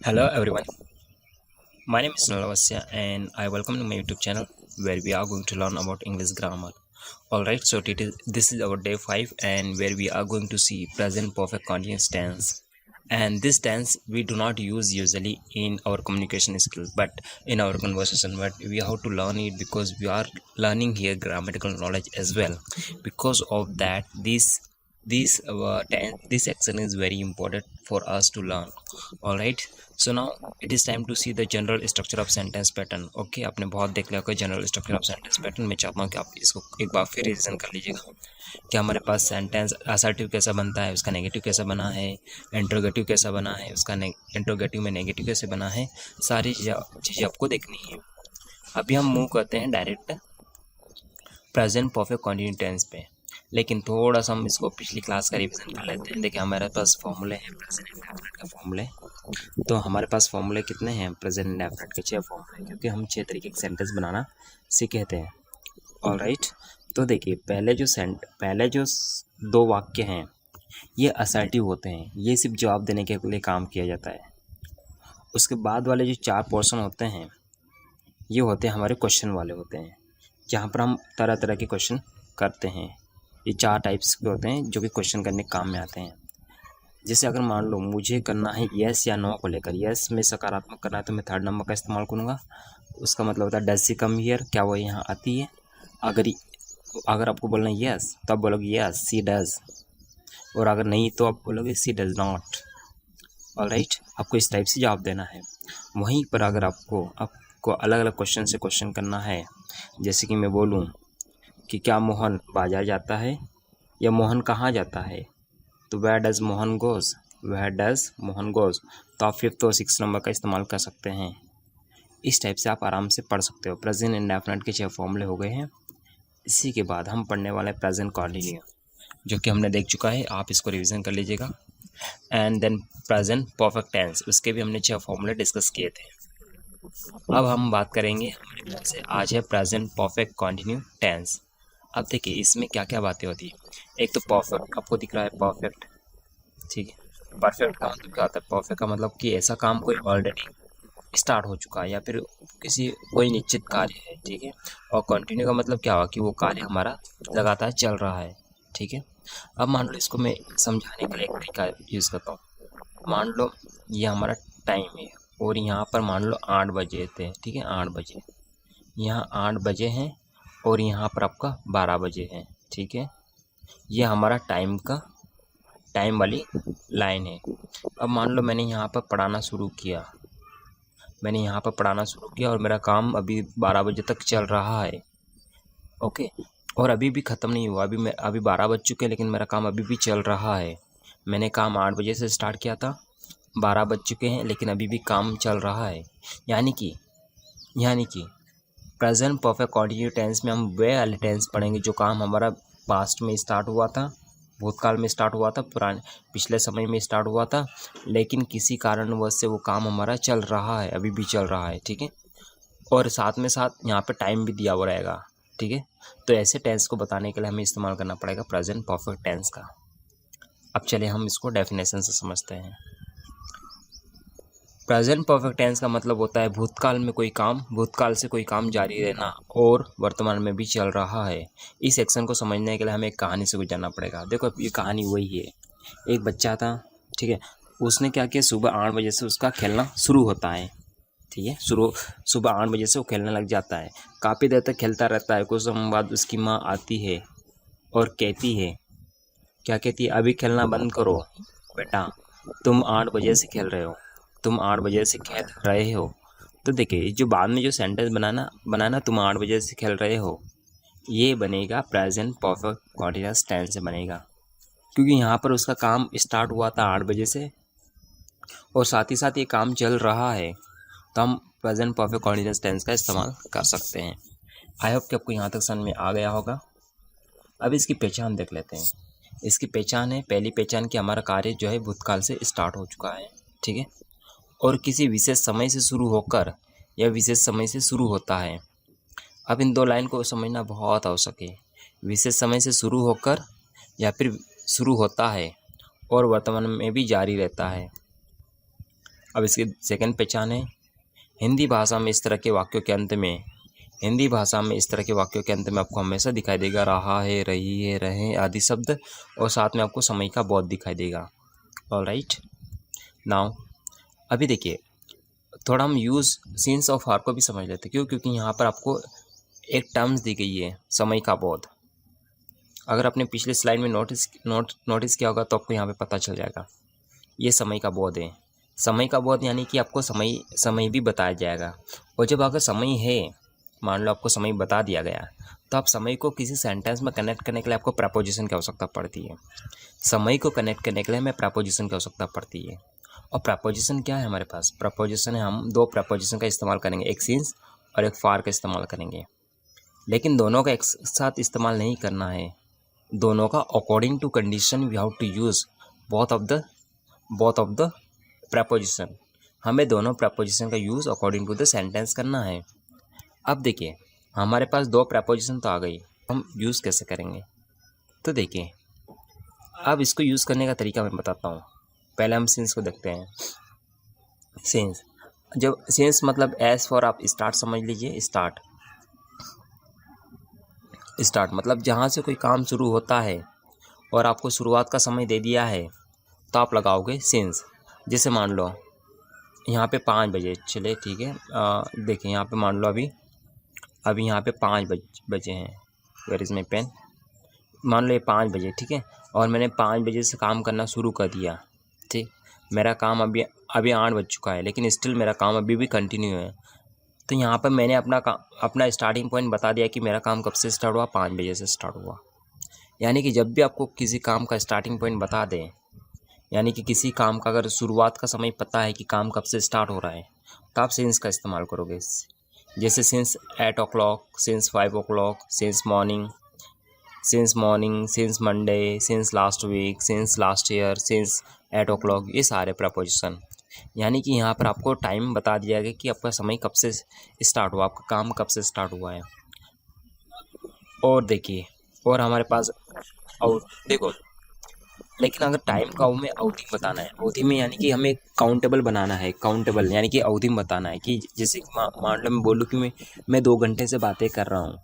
Hello everyone, my name is Nalavasya and I welcome to my YouTube channel where we are going to learn about English grammar. Alright, so this is our day 5 and where we are going to see present perfect continuous tense. And this tense we do not use usually in our communication skills but in our conversation, but we have to learn it because we are learning here grammatical knowledge as well. Because of that this action is very important for us to learn. All right, so now it is time to see the general structure of sentence pattern. Okay, आपने बहुत देख लिया होगा general structure of sentence pattern. मैं चाहता हूँ कि आप इसको एक बार फिर रिविजन कर लीजिएगा कि हमारे पास सेंटेंस असर्टिव कैसा बनता है, उसका नेगेटिव कैसा बना है, इंट्रोगेटिव कैसा बना है, उसका इंट्रोगेटिव में नेगेटिव कैसे बना है, सारी चीज़ें आपको देखनी है। अभी हम मूव करते हैं direct present perfect continuous tense पे, लेकिन थोड़ा सा हम इसको पिछली क्लास का रिविजन कर लेते हैं। देखिए हमारे पास फॉर्मूले हैं प्रेजेंट इंडेफिनिट के फॉर्मूले। तो हमारे पास फॉर्मूले कितने हैं प्रेजेंट इंडेफिनिट के? 6 फॉर्मूले, क्योंकि हम 6 तरीके के सेंटेंस बनाना सीखे थे। ऑलराइट, तो देखिए पहले जो 2 वाक्य हैं ये असर्टिव होते हैं, ये सिर्फ जवाब देने के लिए काम किया जाता है। उसके बाद वाले जो 4 पोर्शन होते हैं ये होते हैं हमारे क्वेश्चन वाले होते हैं, जहाँ पर हम तरह तरह के क्वेश्चन करते हैं। ये 4 टाइप्स के होते हैं जो कि क्वेश्चन करने के काम में आते हैं। जैसे अगर मान लो मुझे करना है यस या नो को लेकर, यस में सकारात्मक करना है तो मैं 3rd नंबर का इस्तेमाल करूँगा। उसका मतलब होता है डज सी कम हियर, क्या वो यहाँ आती है। अगर आपको बोलना है यस तो आप बोलोगे यस सी डज, और अगर नहीं तो आप बोलोगे सी डज नॉट। ऑलराइट, आपको इस टाइप से जवाब देना है। वहीं पर अगर आपको अलग अलग क्वेश्चन से क्वेश्चन करना है, जैसे कि मैं बोलूँ कि क्या मोहन बाजार जाता है या मोहन कहाँ जाता है, तो where does Mohan goes, where does Mohan goes, तो आप 5th और 6th नंबर का इस्तेमाल कर सकते हैं। इस टाइप से आप आराम से पढ़ सकते हो। प्रेजेंट इंडेफिनिट के 6 फॉर्मूले हो गए हैं। इसी के बाद हम पढ़ने वाले प्रेजेंट कंटिन्यू, जो कि हमने देख चुका है, आप इसको रिवीजन कर लीजिएगा। And then present perfect tense, उसके भी हमने 6 फॉर्मूले डिस्कस किए थे। अब हम बात करेंगे हमारे पास से आज है प्रेजेंट परफेक्ट कंटिन्यू टेंस। अब देखिए इसमें क्या क्या बातें होती है। एक तो परफेक्ट, आपको दिख रहा है परफेक्ट, ठीक है। परफेक्ट का मतलब क्या होता है? परफेक्ट का मतलब कि ऐसा काम कोई ऑलरेडी स्टार्ट हो चुका है या फिर कोई निश्चित कार्य है, ठीक है। और कंटिन्यू का मतलब क्या हुआ कि वो कार्य हमारा लगातार चल रहा है, ठीक है। अब मान लो इसको मैं समझाने के लिए एक तरीका यूज़ करता हूँ। मान लो ये हमारा टाइम है और यहाँ पर मान लो 8 बजे थे, ठीक है। 8 बजे, यहाँ 8 बजे हैं और यहाँ पर आपका 12 बजे है, ठीक है। ये हमारा टाइम वाली लाइन है। अब मान लो मैंने यहाँ पर पढ़ाना शुरू किया, और मेरा काम अभी 12 बजे तक चल रहा है, ओके। और अभी भी ख़त्म नहीं हुआ, अभी 12 बज चुके हैं लेकिन मेरा काम अभी भी चल रहा है। मैंने काम 8 बजे से स्टार्ट किया था, 12 बज चुके हैं लेकिन अभी भी काम चल रहा है। यानी कि प्रेजेंट परफेक्ट कंटिन्यू टेंस में हम वे वाले टेंस पढ़ेंगे जो काम हमारा पास्ट में स्टार्ट हुआ था, भूतकाल में स्टार्ट हुआ था, पिछले समय में स्टार्ट हुआ था, लेकिन किसी कारणवश से वो काम हमारा चल रहा है, अभी भी चल रहा है, ठीक है। और साथ में साथ यहाँ पे टाइम भी दिया हुआ रहेगा, ठीक है। तो ऐसे टेंस को बताने के लिए हमें इस्तेमाल करना पड़ेगा प्रेजेंट परफेक्ट टेंस का। अब चलिए हम इसको डेफिनेशन से समझते हैं। प्रेजेंट परफेक्ट टेंस का मतलब होता है भूतकाल से कोई काम जारी रहना और वर्तमान में भी चल रहा है। इस एक्शन को समझने के लिए हमें एक कहानी से गुजरना पड़ेगा। देखो ये कहानी वही है, एक बच्चा था, ठीक है। उसने क्या किया, सुबह 8 बजे से उसका खेलना शुरू होता है, ठीक है। सुबह 8 बजे से वो खेलने लग जाता है, काफ़ी देर तक खेलता रहता है। कुछ समय बाद उसकी माँ आती है और कहती है, क्या कहती है, अभी खेलना बंद करो बेटा, तुम 8 बजे से खेल रहे हो। तो देखिए जो बाद में जो सेंटेंस बनाना तुम 8 बजे से खेल रहे हो, ये बनेगा प्रेजेंट परफेक्ट कंटीन्यूअस टेंस से बनेगा, क्योंकि यहाँ पर उसका काम स्टार्ट हुआ था 8 बजे से और साथ ही साथ ये काम चल रहा है, तो हम प्रेजेंट परफेक्ट कंटीन्यूअस टेंस का इस्तेमाल कर सकते हैं। आई होप कि आपको यहाँ तक समझ में आ गया होगा। अब इसकी पहचान देख लेते हैं। इसकी पहचान है, पहली पहचान कि हमारा कार्य जो है भूतकाल से स्टार्ट हो चुका है, ठीक है, और किसी विशेष समय से शुरू होकर या विशेष समय से शुरू होता है। अब इन 2 लाइन को समझना बहुत आवश्यक है। विशेष समय से शुरू होकर या फिर शुरू होता है और वर्तमान में भी जारी रहता है। अब इसकी सेकंड पहचान है, हिंदी भाषा में इस तरह के वाक्यों के अंत में आपको हमेशा दिखाई देगा रहा है, रही है, रहे आदि शब्द, और साथ में आपको समय का बोध दिखाई देगा। ऑलराइट, नाउ अभी देखिए थोड़ा हम यूज़ सीन्स ऑफ आर को भी समझ लेते हैं। क्यों? क्योंकि यहाँ पर आपको एक टर्म्स दी गई है, समय का बोध। अगर आपने पिछले स्लाइड में नोटिस किया होगा तो आपको यहाँ पे पता चल जाएगा, ये समय का बोध है। समय का बोध यानी कि आपको समय भी बताया जाएगा। और जब अगर समय है, मान लो आपको समय बता दिया गया, तो आप समय को किसी सेंटेंस में कनेक्ट करने के लिए आपको प्रपोजिशन की आवश्यकता पड़ती है। समय को कनेक्ट करने के लिए हमें प्रपोजिशन की आवश्यकता पड़ती है। और प्रपोजिशन क्या है हमारे पास? प्रपोजिशन है, हम दो प्रपोजिशन का इस्तेमाल करेंगे, एक सिंस और एक फार का इस्तेमाल करेंगे। लेकिन दोनों का एक साथ इस्तेमाल नहीं करना है, दोनों का according to condition we have to use both of the preposition. हमें दोनों प्रपोजिशन का use according to the sentence करना है। अब देखिए हमारे पास दो प्रपोजिशन तो आ गई, हम यूज़ कैसे करेंगे? तो देखिए अब इसको यूज़ करने का तरीका मैं बताता हूँ। पहले हम सिंस को देखते हैं। सिंस, जब सिंस मतलब एस फॉर आप स्टार्ट समझ लीजिए। स्टार्ट मतलब जहाँ से कोई काम शुरू होता है और आपको शुरुआत का समय दे दिया है तो आप लगाओगे सिंस। जैसे मान लो यहाँ पे 5 बजे, चले ठीक है, देखिए यहाँ पे मान लो अभी यहाँ पे 5 बजे हैं। Where is my pen? मान लो ये 5 बजे, ठीक है, और मैंने 5 बजे से काम करना शुरू कर दिया। ठीक, मेरा काम अभी 8 बज चुका है, लेकिन स्टिल मेरा काम अभी भी कंटिन्यू है। तो यहाँ पर मैंने अपना स्टार्टिंग पॉइंट बता दिया कि मेरा काम कब से स्टार्ट हुआ, 5 बजे से स्टार्ट हुआ। यानी कि जब भी आपको किसी काम का स्टार्टिंग पॉइंट बता दें, यानी कि किसी काम का अगर शुरुआत का समय पता है कि काम कब से स्टार्ट हो रहा है, तो आप सिंस का इस्तेमाल करोगे। जैसे since 8 o'clock, since 5 o'clock, since morning, since Monday, since last week, since last year, since 8 o'clock, ये सारे प्रपोजिशन। यानी कि यहाँ पर आपको टाइम बता दिया गया कि आपका समय कब से स्टार्ट हुआ, आपका काम कब से स्टार्ट हुआ है। और देखिए, और हमारे पास और देखो, लेकिन अगर टाइम का हमें अवधि बताना है, अवधि में यानी कि हमें काउंटेबल बनाना है। काउंटेबल यानी कि अवधि में बताना है कि जैसे मान लो मैं बोलूँ कि मैं 2 घंटे से बातें कर रहा हूँ।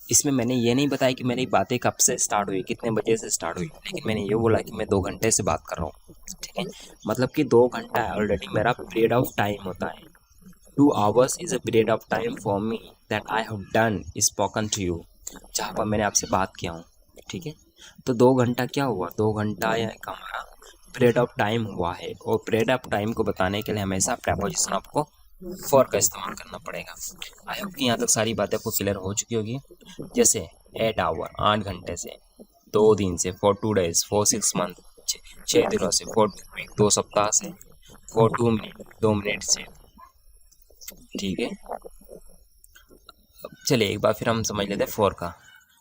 इसमें मैंने ये नहीं बताया कि मेरी बातें कब से स्टार्ट हुई, कितने बजे से स्टार्ट हुई, लेकिन मैंने ये बोला कि मैं 2 घंटे से बात कर रहा हूँ। ठीक है, मतलब कि 2 घंटा ऑलरेडी मेरा पीरियड ऑफ टाइम होता है। 2 hours is a period of time for me that I have done spoken to you, जहाँ पर मैंने आपसे बात किया हूँ। ठीक है, तो 2 घंटा क्या हुआ? 2 घंटा या एक हमारा पीरियड ऑफ टाइम हुआ है। और पीरियड ऑफ टाइम को बताने के लिए हमेशा प्रपोजिशन आपको फॉर का इस्तेमाल करना पड़ेगा। आई होप कि यहाँ तक सारी बातें आपको क्लियर हो चुकी होगी। जैसे 8 आवर 8 घंटे से, 2 दिन से, फॉर 2 days, फॉर 6 मंथ 6 दिनों से, फॉर 2 वीक 2 सप्ताह से, फॉर 2 मिनट 2 मिनट से। ठीक है, चलिए एक बार फिर हम समझ लेते हैं फॉर का।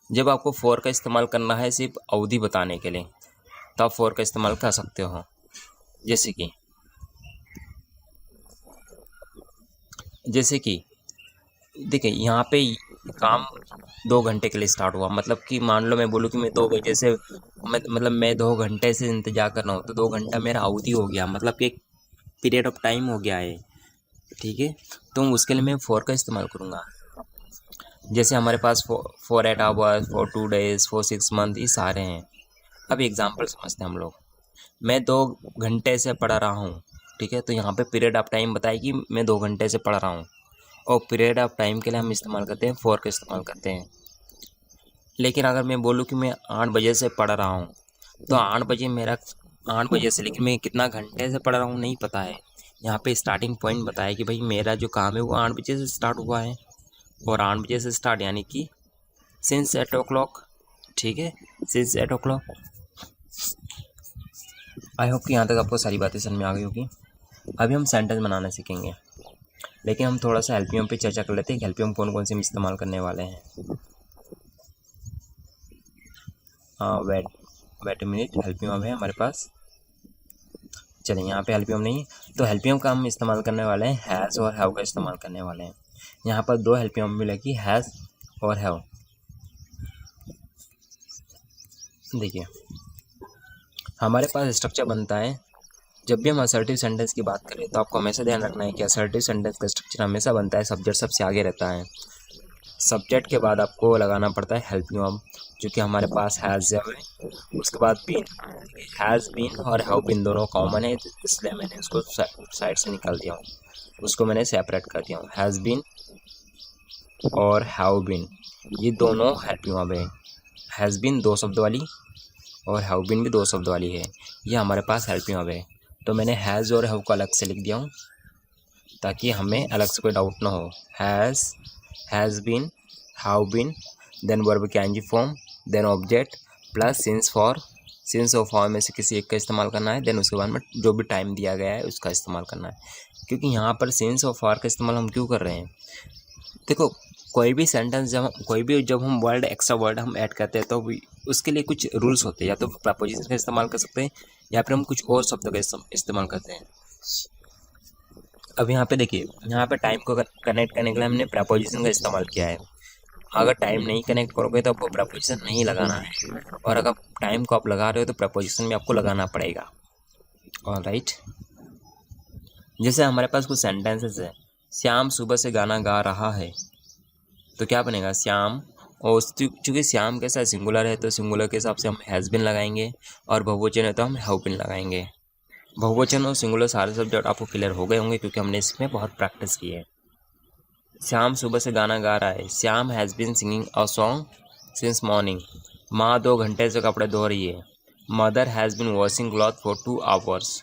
जब आपको फॉर का इस्तेमाल करना है सिर्फ अवधि बताने के लिए, तो आप फॉर का इस्तेमाल कर सकते हो। जैसे कि देखिए यहाँ पे काम 2 घंटे के लिए स्टार्ट हुआ, मतलब कि मान लो मैं बोलूँ कि मैं 2 बजे से मतलब मैं 2 घंटे से इंतजार कर रहा हूँ, तो 2 घंटा मेरा अवधि हो गया, मतलब कि एक पीरियड ऑफ टाइम हो गया है। ठीक है, तो उसके लिए मैं फॉर का इस्तेमाल करूँगा। जैसे हमारे पास for 8 hours, for 2 days, for 6 month, ये सारे हैं। अब एग्जाम्पल समझते हैं हम लोग। मैं 2 घंटे से पढ़ रहा हूँ, ठीक है, तो यहाँ पे पीरियड ऑफ टाइम बताए कि मैं 2 घंटे से पढ़ रहा हूँ, और पीरियड ऑफ टाइम के लिए हम इस्तेमाल करते हैं फॉर का इस्तेमाल करते हैं। लेकिन अगर मैं बोलूँ कि मैं 8 बजे से पढ़ रहा हूँ, तो 8 बजे से, लेकिन मैं कितना घंटे से पढ़ रहा हूँ नहीं पता है। यहाँ पे स्टार्टिंग पॉइंट बताया कि भाई मेरा जो काम है वो 8 बजे से स्टार्ट हुआ है, और 8 बजे से स्टार्ट यानी कि सिंस 8 o'clock। ठीक है, सिंस 8 o'clock। आई होप कि यहाँ तक आपको सारी बातें समझ में आ गई होगी। अभी हम सेंटेंस बनाना सीखेंगे, लेकिन हम थोड़ा सा हेल्पियम पे चर्चा कर लेते हैं कि हेल्पियम कौन कौन से हम इस्तेमाल करने वाले हैं। वेट मिनट, हेल्पियम है हमारे पास। चलिए यहाँ पे हेल्पियम नहीं, तो हेल्पियम का हम इस्तेमाल करने वाले हैं हैज़ और हैव का इस्तेमाल करने वाले हैं। यहाँ पर 2 हेल्पियम मिलेगी, हैज़ और हैव। देखिए हमारे पास स्ट्रक्चर बनता है, जब भी हम असर्टिव सेंटेंस की बात करें तो आपको हमेशा ध्यान रखना है कि असर्टिव सेंटेंस का स्ट्रक्चर हमेशा बनता है सब्जेक्ट सबसे आगे रहता है। सब्जेक्ट के बाद आपको लगाना पड़ता है हेल्पिंग वर्ब, जो कि हमारे पास हैज़ है, उसके बाद बीन। हैज़ बीन और हैव बीन दोनों कॉमन है, इसलिए मैंने उसको साइड से निकाल दिया हूँ, उसको मैंने सेपरेट कर दिया हूँ। हैज़ बीन और हैव बीन ये दोनों हेल्पिंग वर्ब है। हैज़ बीन 2 शब्द वाली और हैव बीन भी 2 शब्द वाली है, ये हमारे पास हेल्पिंग वर्ब है। तो मैंने हैज़ और हैव को अलग से लिख दिया हूँ ताकि हमें अलग से कोई डाउट ना हो। Has been, have been, then verb की ING form, then object plus since और फॉर में से किसी एक का इस्तेमाल करना है। देन उसके बाद में जो भी टाइम दिया गया है उसका इस्तेमाल करना है। क्योंकि यहाँ पर सिंस और फॉर का इस्तेमाल हम क्यों कर रहे हैं, देखो कोई भी सेंटेंस जब हम वर्ड एक्स्ट्रा वर्ड हम ऐड करते हैं तो उसके लिए कुछ रूल्स होते हैं। या तो प्रपोजिशन का इस्तेमाल कर सकते हैं या फिर हम कुछ और शब्दों का इस्तेमाल करते हैं। अब यहाँ पे देखिए, यहाँ पे टाइम को कनेक्ट करने के लिए हमने प्रपोजिशन का इस्तेमाल किया है। अगर टाइम नहीं कनेक्ट करोगे तो आपको प्रपोजिशन नहीं लगाना है, और अगर टाइम को आप लगा रहे हो तो प्रपोजिशन भी आपको लगाना पड़ेगा। ऑलराइट, जैसे हमारे पास कुछ सेंटेंसेस है, श्याम सुबह से गाना गा रहा है, तो क्या बनेगा श्याम, और चूँकि श्याम कैसा सिंगुलर है तो सिंगुलर के हिसाब से हम हैज़ बिन लगाएंगे, और बहुवचन है तो हम हैव बिन लगाएंगे। बहुवचन और सिंगुलर सारे सब्जेक्ट आपको क्लियर हो गए होंगे क्योंकि हमने इसमें बहुत प्रैक्टिस की है। श्याम सुबह से गाना गा रहा है, Shyam has been singing a song since morning. माँ 2 घंटे से कपड़े धो रही है। Mother has been washing cloth for 2 hours.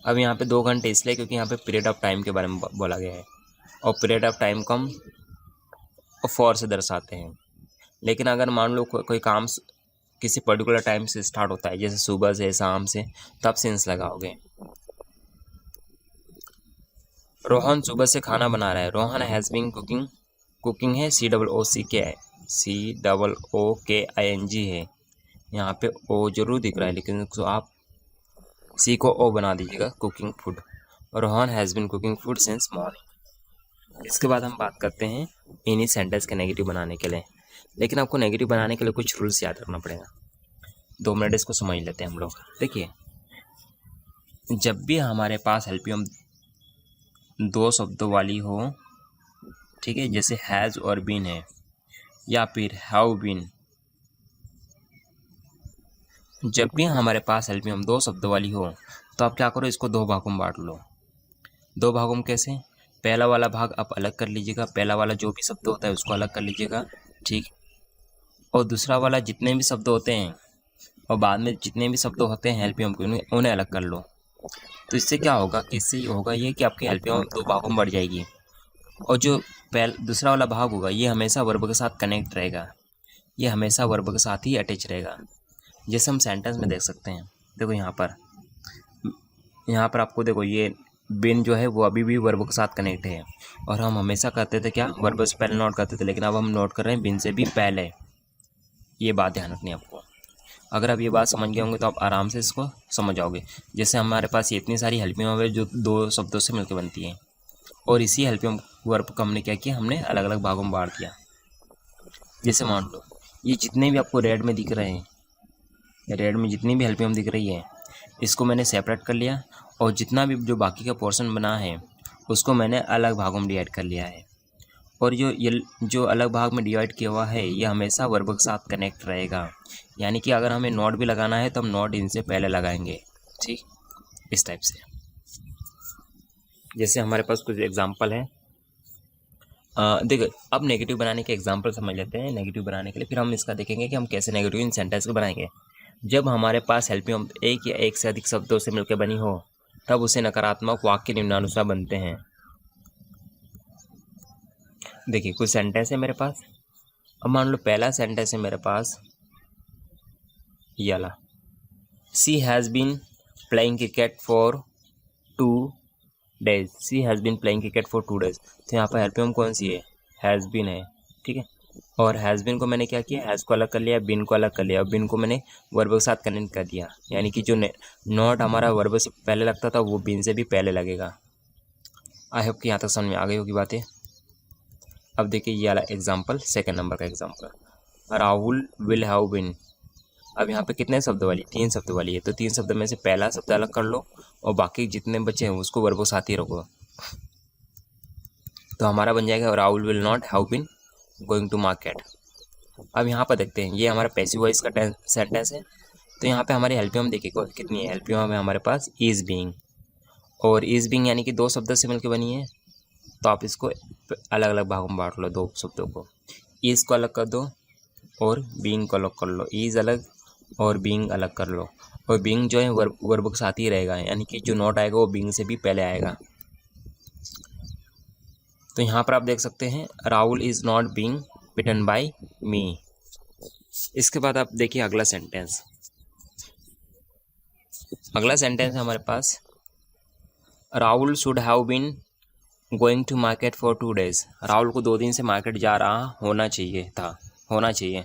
अब यहाँ पे 2 घंटे इसलिए क्योंकि यहाँ पे पीरियड ऑफ टाइम के बारे में बोला गया है, और पीरियड ऑफ टाइम को हम फॉर से दर्शाते हैं। लेकिन अगर मान लो कोई काम किसी पर्टिकुलर टाइम से स्टार्ट होता है, जैसे सुबह से शाम से, तब सिंस लगाओगे। रोहन सुबह से खाना बना रहा है, Rohan has been cooking, cooking है COOKING है, यहाँ पे ओ जरूर दिख रहा है लेकिन उसको आप सी को ओ बना दीजिएगा, cooking food. Rohan has been cooking food since morning. इसके बाद हम बात करते हैं इन्हीं सेंटेंस के नेगेटिव बनाने के लिए, लेकिन आपको नेगेटिव बनाने के लिए कुछ रूल्स याद रखना पड़ेगा। 2 मिनट इसको समझ लेते हैं हम लोग। देखिए, जब भी हमारे पास हेल्पिंग 2 शब्दों वाली हो, ठीक है, जैसे हैज़ और बीन है या फिर हैव बीन, जब भी हमारे पास हेल्पिंग 2 शब्दों वाली हो तो आप क्या करो, इसको 2 भागों में बांट लो। 2 भागों में कैसे, पहला वाला भाग आप अलग कर लीजिएगा, पहला वाला जो भी शब्द होता है उसको अलग कर लीजिएगा, ठीक, और दूसरा वाला जितने भी शब्द होते हैं और बाद में जितने भी शब्द होते हैं हेल्पिंग के उन्हें अलग कर लो। तो इससे क्या होगा, इससे होगा ये कि आपकी हेल्पिंग 2 भागों में बढ़ जाएगी, और जो दूसरा वाला भाग होगा ये हमेशा वर्ब के साथ कनेक्ट रहेगा, ये हमेशा वर्ब के साथ ही अटैच रहेगा। जैसे हम सेंटेंस में देख सकते हैं, देखो यहाँ पर आपको देखो, ये बिन जो है वो अभी भी वर्ब के साथ कनेक्ट है, और हम हमेशा करते थे क्या, वर्ब से पहले नोट करते थे, लेकिन अब हम नोट कर रहे हैं बिन से भी पहले। ये बात ध्यान रखनी है आपको। अगर आप ये बात समझ गए होंगे तो आप आराम से इसको समझ जाओगे। जैसे हमारे पास ये इतनी सारी हेल्पिंग वर्ब है जो 2 शब्दों से मिलकर बनती है, और इसी हेल्पिंग वर्ब को हमने क्या किया, हमने अलग अलग भागों में बांट दिया। जैसे मान लो ये जितने भी आपको रेड में दिख रहे हैं, रेड में जितनी भी हेल्पिंग दिख रही है, इसको मैंने सेपरेट कर लिया, और जितना भी जो बाकी का पोर्शन बना है उसको मैंने अलग भागों में डिवाइड कर लिया है। और जो अलग भाग में डिवाइड किया हुआ है ये हमेशा वर्ब के साथ कनेक्ट रहेगा, यानी कि अगर हमें नोट भी लगाना है तो हम नोट इनसे पहले लगाएंगे, ठीक, इस टाइप से। जैसे हमारे पास कुछ एग्जांपल है, देखो अब नेगेटिव बनाने के एग्जांपल समझ लेते हैं। नेगेटिव बनाने के लिए फिर हम इसका देखेंगे कि हम कैसे नेगेटिव इन सेंटेंस को बनाएंगे। जब हमारे पास हेल्पिंग एक या एक से अधिक शब्दों से मिलकर बनी हो तब उसे नकारात्मक वाक्य निम्नानुसार बनते हैं। देखिए कुछ सेंटेंस है मेरे पास, अब मान लो पहला सेंटेंस है मेरे पास ये वाला, she has been playing cricket for 2 days, she has been playing cricket for 2 days। तो यहाँ पर हेल्पिंग कौन सी है, हैज़ बीन है, ठीक है, और हैज़ बीन को मैंने क्या किया, हैज़ को अलग कर लिया, बिन को अलग कर लिया, और बिन को मैंने वर्ब के साथ कनेक्ट कर दिया, यानी कि जो नॉट हमारा वर्ब से पहले लगता था वो बिन से भी पहले लगेगा। आई होप कि यहाँ तक समझ में आ गई होगी बातें। अब देखिए ये वाला एग्जाम्पल, 2nd नंबर का example, Rahul will have been. अब यहाँ पे कितने शब्द वाली, 3 शब्द वाली है, तो 3 शब्द में से पहला शब्द अलग कर लो और बाकी जितने बचे हैं उसको वर्ब के साथ ही रखो। तो हमारा बन जाएगा Rahul will not have been going to market. अब यहाँ पर देखते हैं, ये हमारा पैसिव वॉइस का सेंटेंस है। तो यहाँ पे हमारी हेल्पियम देखिए कितनी है। हेल्पियम है हमारे पास इज बीइंग, और इज बीइंग यानी कि दो शब्दों से मिलकर बनी है। तो आप इसको अलग अलग भागों में बांट लो, दो शब्दों को। इज को अलग कर दो और बीइंग को अलग कर लो। इज अलग और बीइंग अलग कर लो। और बीइंग जो है वर्ब के साथ ही रहेगा, यानी कि जो नॉट आएगा वो बीइंग से भी पहले आएगा। तो यहाँ पर आप देख सकते हैं Rahul is not being bitten by me. इसके बाद आप देखिए अगला सेंटेंस। अगला सेंटेंस है हमारे पास Rahul should have been going to market for 2 days। Rahul को 2 दिन से मार्केट जा रहा होना चाहिए।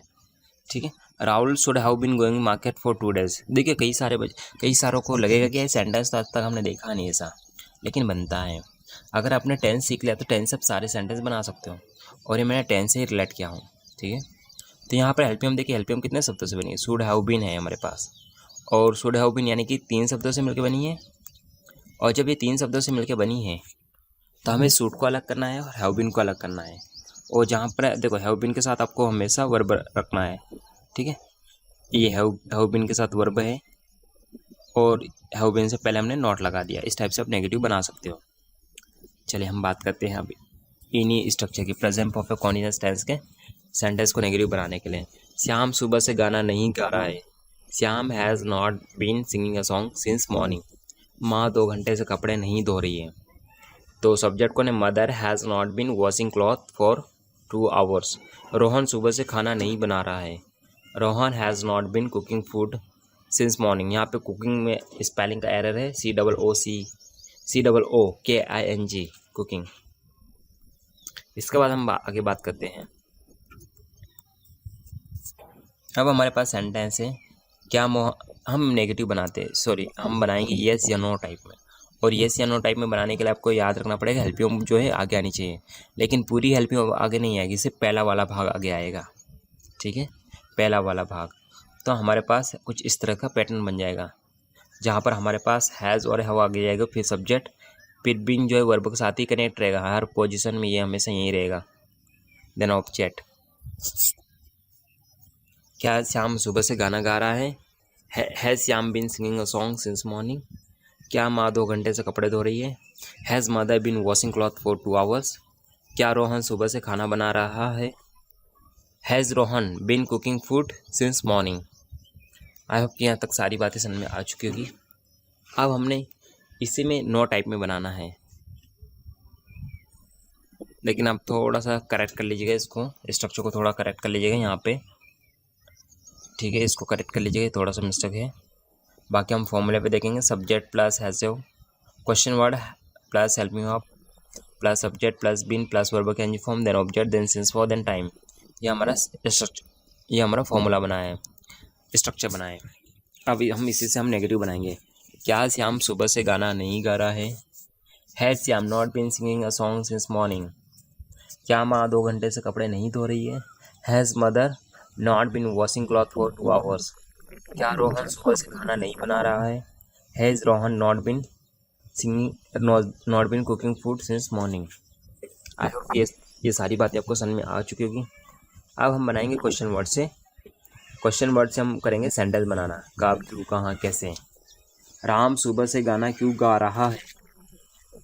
ठीक है, Rahul should have been going market for 2 days। देखिए कई सारों को लगेगा कि ये सेंटेंस तो आज तक हमने देखा नहीं ऐसा, लेकिन बनता है। अगर आपने टेंस सीख लिया तो टेंस से आप सारे सेंटेंस बना सकते हो, और ये मैंने टेंस से ही रिलेट किया हूँ। ठीक है, तो यहाँ पर हेल्पियम देखिए, हेल्पियम कितने शब्दों से बनी है? शुड हैव बीन है हमारे पास, और शुड हैव बीन यानी कि 3 शब्दों से मिलकर बनी है। और जब ये 3 शब्दों से मिलकर बनी है तो हमें शुड को अलग करना है और हैव बीन को अलग करना है। और जहाँ पर देखो हैव बीन के साथ आपको हमेशा वर्ब रखना है। ठीक है, ये हैव बीन के साथ वर्ब है और हैव बीन से पहले हमने नॉट लगा दिया। इस टाइप से आप नेगेटिव बना सकते हो। चलिए हम बात करते हैं अभी इन्हीं स्ट्रक्चर की, प्रेजेंट परफेक्ट कॉन्टिन्यूअस टेंस के सेंटेंस को नेगेटिव बनाने के लिए। श्याम सुबह से गाना नहीं गा रहा है। Shyam has not been singing a song since morning. माँ 2 घंटे से कपड़े नहीं धो रही है। तो सब्जेक्ट को ने mother has not been washing cloth for 2 hours। Rohan सुबह से खाना नहीं बना रहा है। Rohan has not been cooking food since morning. यहाँ पे कुकिंग में स्पेलिंग का एरर है, COOKING कुकिंग। इसके बाद हम आगे बात करते हैं। अब हमारे पास सेंटेंस है क्या हम नेगेटिव हम बनाएंगे येस या नो टाइप में। और येस या नो टाइप में बनाने के लिए आपको याद रखना पड़ेगा हेल्पियम जो है आगे आनी चाहिए, लेकिन पूरी हेल्पियम आगे नहीं आएगी, सिर्फ पहला वाला भाग आगे आएगा। ठीक है, पहला वाला भाग। तो हमारे पास कुछ इस तरह का पैटर्न बन जाएगा, जहाँ पर हमारे पास हैज़ और हैव आगे जाएगा, फिर सब्जेक्ट, फिर बीन जो है वर्ब के साथ ही कनेक्ट रहेगा हर पोजीशन में, ये हमेशा यहीं रहेगा। Then object. क्या श्याम सुबह से गाना गा रहा है? Has Shyam been singing a song since morning. क्या माँ 2 घंटे से कपड़े धो रही है? Has mother been washing cloth for 2 hours। क्या रोहन सुबह से खाना बना रहा है? Has Rohan been cooking food since morning. I hope कि यहाँ तक सारी बातें समझ में आ चुकी होगी। अब हमने इसी में नो टाइप में बनाना है, लेकिन आप थोड़ा सा करेक्ट कर लीजिएगा, इसको स्ट्रक्चर को थोड़ा करेक्ट कर लीजिएगा यहाँ पे। ठीक है, इसको करेक्ट कर लीजिएगा, थोड़ा सा मिस्टेक है। बाकी हम फॉर्मूले पे देखेंगे, subject plus has question word plus help me up plus subject plus been plus verb के ing form, then object, then since for, then time. ये हमारा फॉर्मूला बनाया है, स्ट्रक्चर बनाया है। अब हम इसी से हम नेगेटिव बनाएंगे। क्या श्याम सुबह से गाना नहीं गा रहा है? Has Shyam not been singing a song since morning. क्या माँ 2 घंटे से कपड़े नहीं धो रही है? Has mother not been washing cloth for 2 hours। क्या रोहन सुबह से खाना नहीं बना रहा है? Has Rohan not been cooking food since morning. I hope ये सारी बातें आपको समझ में आ चुकी होगी। अब हम बनाएंगे क्वेश्चन वर्ड से। क्वेश्चन वर्ड से हम करेंगे सेंटेंस बनाना, कब, क्यों, कहाँ, कैसे। राम सुबह से गाना क्यों गा रहा है?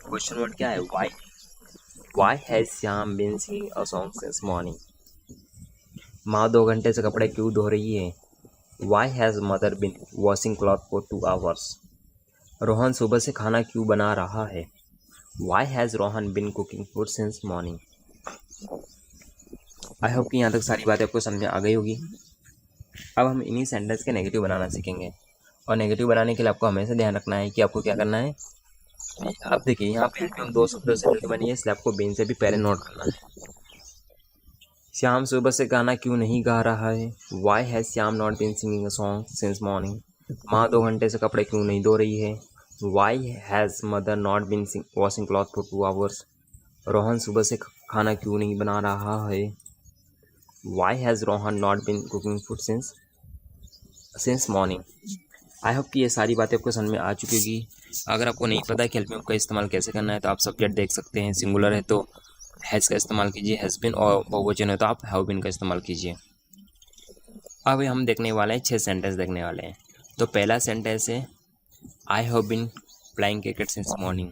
क्वेश्चन वर्ड क्या है? Why has Shyam been singing a song since morning. माँ 2 घंटे से कपड़े क्यों धो रही है? Why has mother been washing cloth for 2 hours। Rohan सुबह से खाना क्यों बना रहा है? Why has Rohan been cooking food since morning. I hope कि यहाँ तक सारी बातें आपको समझ में आ गई होगी। अब हम इन्हीं सेंटेंस के नेगेटिव बनाना सीखेंगे, और नेगेटिव बनाने के लिए आपको हमेशा ध्यान रखना है कि आपको क्या करना है। आप देखिए यहाँ पे हम 2 शब्दों से मिलकर बनी है, इसलिए आपको बीन से भी पहले नोट करना है। श्याम सुबह से गाना क्यों नहीं गा रहा है? Why has Shyam not been singing a song since morning. माँ 2 घंटे से कपड़े क्यों नहीं धो रही है? Why has mother not been washing cloth for 2 hours। Rohan सुबह से खाना क्यों नहीं बना रहा है? Why has Rohan not been cooking food since morning. I hope कि ये सारी बातें आपको समझ में आ चुकी होगी। अगर आपको नहीं पता है कि हेल्प मी का इस्तेमाल कैसे करना है तो आप सब्जेक्ट देख सकते हैं। सिंगुलर है तो हैज़ का इस्तेमाल कीजिए, हैज़ बिन, और बहुवचन है तो आप हैव बिन का इस्तेमाल कीजिए। अब हम देखने वाले हैं 6 सेंटेंस देखने वाले हैं। तो पहला सेंटेंस है I have been playing cricket since morning.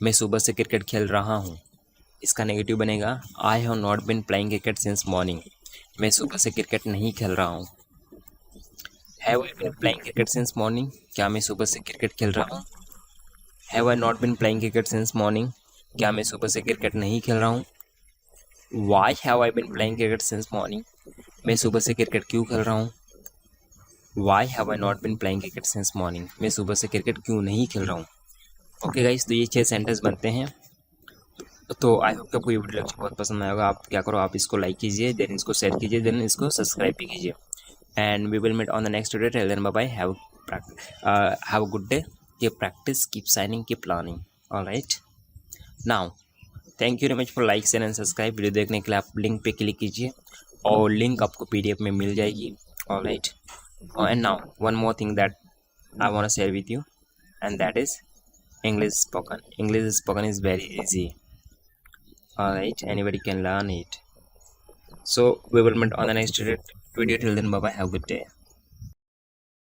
मैं सुबह से क्रिकेट खेल रहा हूँ। इसका नेगेटिव बनेगा I have not been playing cricket since morning. मैं सुबह से क्रिकेट नहीं खेल रहा हूँ। Have I been playing cricket since morning, क्या मैं सुबह से क्रिकेट खेल रहा हूँ। Have I not been playing cricket since morning, क्या मैं सुबह से क्रिकेट नहीं खेल रहा हूँ। Why have I been playing cricket since morning, मैं सुबह से क्रिकेट क्यों खेल रहा हूँ। Why have I not been playing cricket since morning, मैं सुबह से क्रिकेट क्यों नहीं खेल रहा हूँ। ओके गाइस, तो ये 6 सेंटेंस बनते हैं। तो आई होप कि आपको ये वीडियो लेक्चर बहुत पसंद आएगा। आप क्या करो, आप इसको लाइक कीजिए, देन इसको शेयर कीजिए, देन इसको सब्सक्राइब भी कीजिए। And we will meet on the next video. Till then bye bye, have a good day. Keep practice, keep shining, keep planning. Alright, now thank you very much for like, share and subscribe. Video देखने के लिए आप link पे click कीजिए और link आपको PDF में मिल जाएगी। Alright, and now one more thing that I want to share with you, and that is English spoken. English spoken is very easy. Alright, anybody can learn it. So we will meet on the next video. Till then, bye bye. Have a good day.